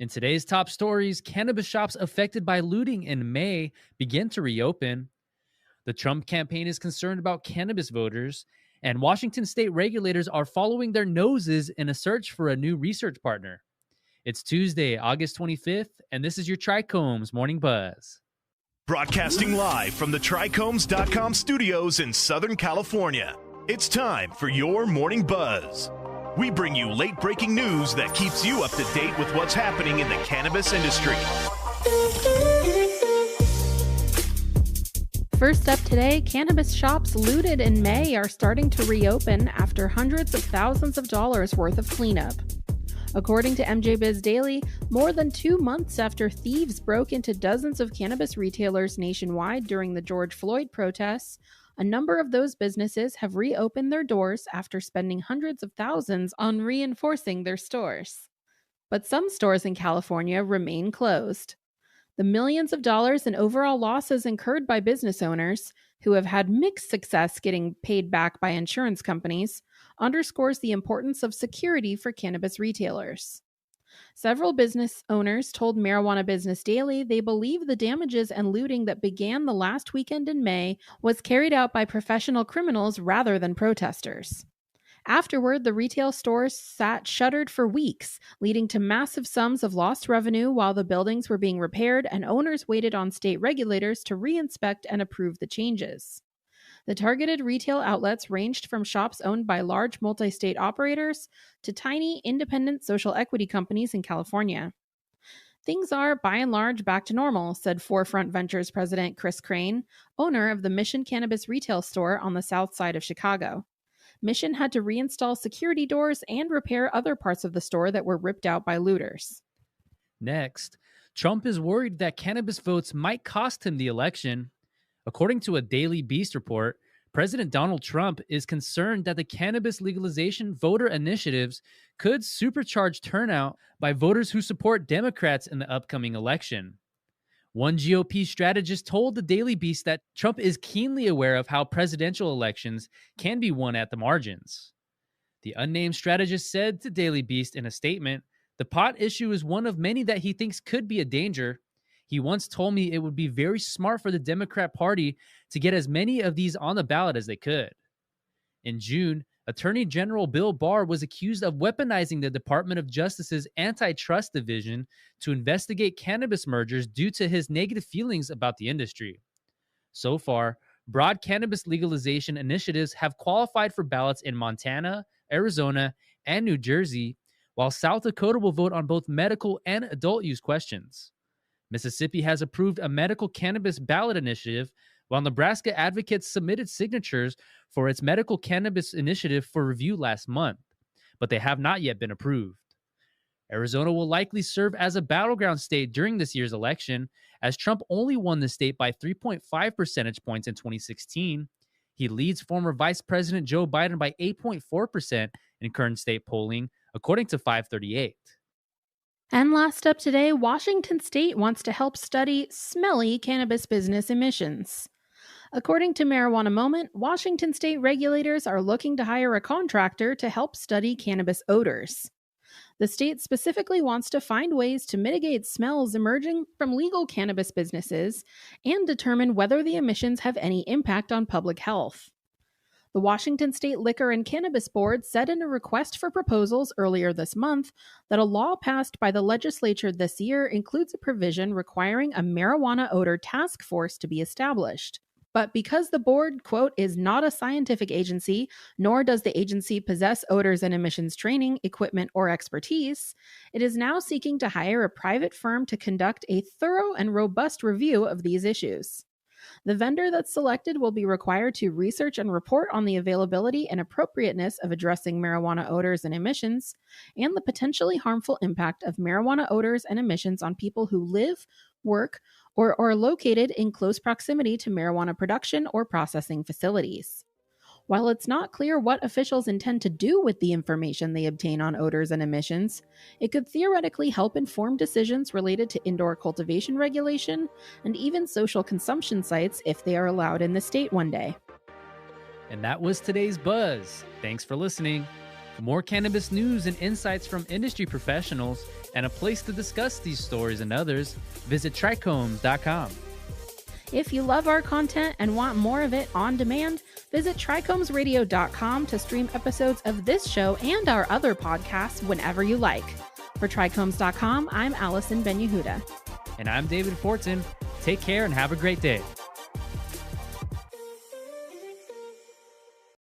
In today's top stories, cannabis shops affected by looting in May begin to reopen. The Trump campaign is concerned about cannabis voters, and Washington state regulators are following their noses in a search for a new research partner. It's Tuesday, August 25th, and this is your TRICHOMES Morning Buzz. Broadcasting live from the TRICHOMES.com studios in Southern California. It's time for your Morning Buzz. We bring you late-breaking news that keeps you up to date with what's happening in the cannabis industry. First up today, cannabis shops looted in May are starting to reopen after hundreds of thousands of dollars worth of cleanup. According to MJ Biz Daily, more than 2 months after thieves broke into dozens of cannabis retailers nationwide during the George Floyd protests, a number of those businesses have reopened their doors after spending hundreds of thousands on reinforcing their stores. But some stores in California remain closed. The millions of dollars in overall losses incurred by business owners, who have had mixed success getting paid back by insurance companies, underscores the importance of security for cannabis retailers. Several business owners told Marijuana Business Daily they believe the damages and looting that began the last weekend in May was carried out by professional criminals rather than protesters. Afterward, the retail stores sat shuttered for weeks, leading to massive sums of lost revenue while the buildings were being repaired and owners waited on state regulators to re-inspect and approve the changes. The targeted retail outlets ranged from shops owned by large multi-state operators to tiny, independent social equity companies in California. Things are, by and large, back to normal, said Forefront Ventures president Chris Crane, owner of the Mission Cannabis retail store on the south side of Chicago. Mission had to reinstall security doors and repair other parts of the store that were ripped out by looters. Next, Trump is worried that cannabis votes might cost him the election. According to a Daily Beast report, President Donald Trump is concerned that the cannabis legalization voter initiatives could supercharge turnout by voters who support Democrats in the upcoming election. One GOP strategist told the Daily Beast that Trump is keenly aware of how presidential elections can be won at the margins. The unnamed strategist said to Daily Beast in a statement, "The pot issue is one of many that he thinks could be a danger. He once told me it would be very smart for the Democrat Party to get as many of these on the ballot as they could." In June, Attorney General Bill Barr was accused of weaponizing the Department of Justice's antitrust division to investigate cannabis mergers due to his negative feelings about the industry. So far, broad cannabis legalization initiatives have qualified for ballots in Montana, Arizona, and New Jersey, while South Dakota will vote on both medical and adult use questions. Mississippi has approved a medical cannabis ballot initiative, while Nebraska advocates submitted signatures for its medical cannabis initiative for review last month, but they have not yet been approved. Arizona will likely serve as a battleground state during this year's election, as Trump only won the state by 3.5 percentage points in 2016. He leads former Vice President Joe Biden by 8.4% in current state polling, according to 538. And last up today, Washington State wants to help study smelly cannabis business emissions. According to Marijuana Moment, Washington State regulators are looking to hire a contractor to help study cannabis odors. The state specifically wants to find ways to mitigate smells emerging from legal cannabis businesses and determine whether the emissions have any impact on public health. The Washington State Liquor and Cannabis Board said in a request for proposals earlier this month that a law passed by the legislature this year includes a provision requiring a marijuana odor task force to be established. But because the board, quote, is not a scientific agency, nor does the agency possess odors and emissions training, equipment, or expertise, it is now seeking to hire a private firm to conduct a thorough and robust review of these issues. The vendor that's selected will be required to research and report on the availability and appropriateness of addressing marijuana odors and emissions, and the potentially harmful impact of marijuana odors and emissions on people who live, work, or are located in close proximity to marijuana production or processing facilities. While it's not clear what officials intend to do with the information they obtain on odors and emissions, it could theoretically help inform decisions related to indoor cultivation regulation and even social consumption sites if they are allowed in the state one day. And that was today's Buzz. Thanks for listening. For more cannabis news and insights from industry professionals and a place to discuss these stories and others, visit TRICHOMES.com. If you love our content and want more of it on demand, visit TRICHOMESradio.com to stream episodes of this show and our other podcasts whenever you like. For TRICHOMES.com, I'm Allison Ben-Yehuda. And I'm David Fortin. Take care and have a great day.